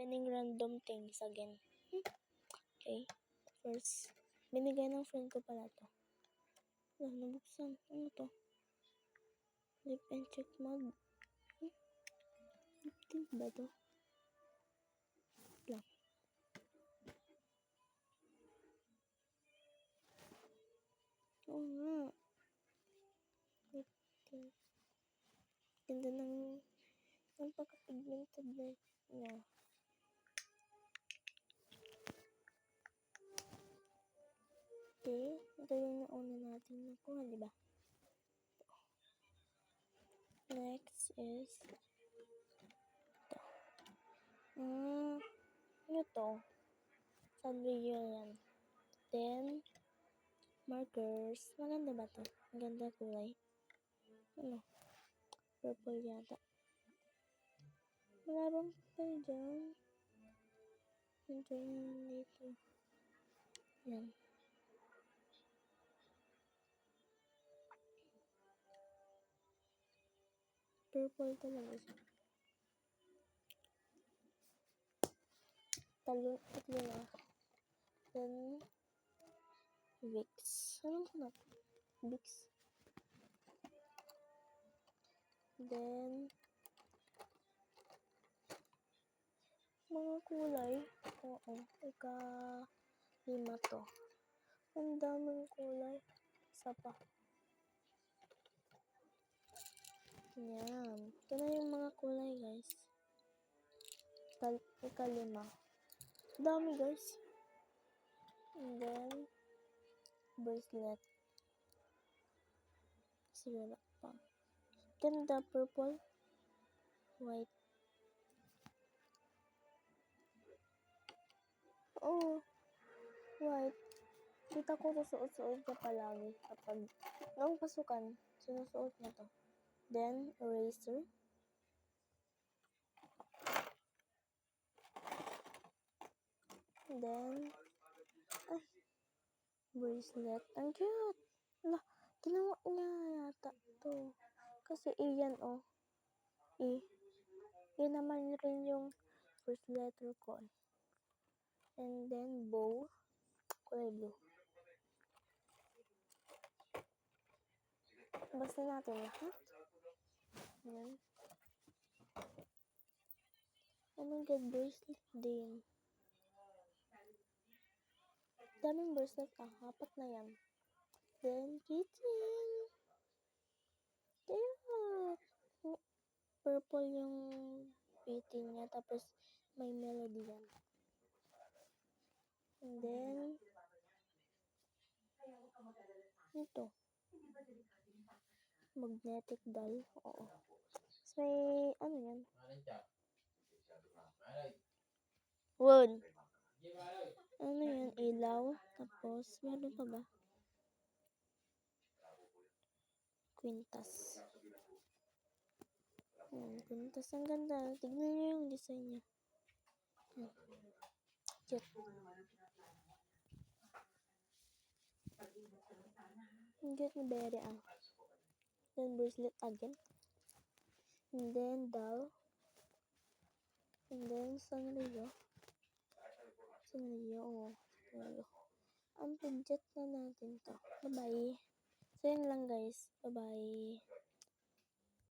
finding random things again. Okay. First, binigay ng friend ko pala to. Nabuksan. Ano to? Lip and check mode. Lip tint ba to? Lang. Oo nga. Lip tint. Ganda ng pagka-pigmented na niya. Okay. Ito yung nauna natin nakuha, di ba? Next is ito. Ano to? Sunreal yan. Then, markers. Maganda ba to? Maganda kulay. Ano? Purple yata. Wala bang purple dyan? Nandiyan dito. Yan. Purple talaga siya. Tatlo na. Then, Vicks. Anong hanap? Vicks. Then, mga kulay. Oo. Ika-5 to. Ang daming kulay. Isa pa. Yan. Ito na yung mga kulay, guys. Ika-5. Dami, guys. And then, bracelet. Siguro pa. Ganda, purple. White. Oh, white. Kita ko susuot niya palagi kapag noong pasukan, sinusuot niya to. Then, eraser. Then, bracelet. Ang cute. Lah, ginawa niya yata to. Kasi yan, oh. Yan naman rin yung first letter ko. And then, bow. Kulay blue. Basta natin lahat. Yan. Oh my God, bracelet din. Daming bracelet 4 na yan. Then, keychain. Cute. Purple yung PT niya. Tapos, may melody yan. And then, ito. Magnetic doll. Oo. So, may, ano yan? Wood. Ano yan? Ilaw. Tapos, meron pa ba? Quintas. Quintas. Ang ganda. Tignan nyo yung design niya. Cute. Ang cute ni Berry, ah. Then, bracelet again. And then, doll. And then, Sanrio. Oh. Sanrio. Ang budget na natin to. Bye-bye. So, yun lang, guys. Bye-bye.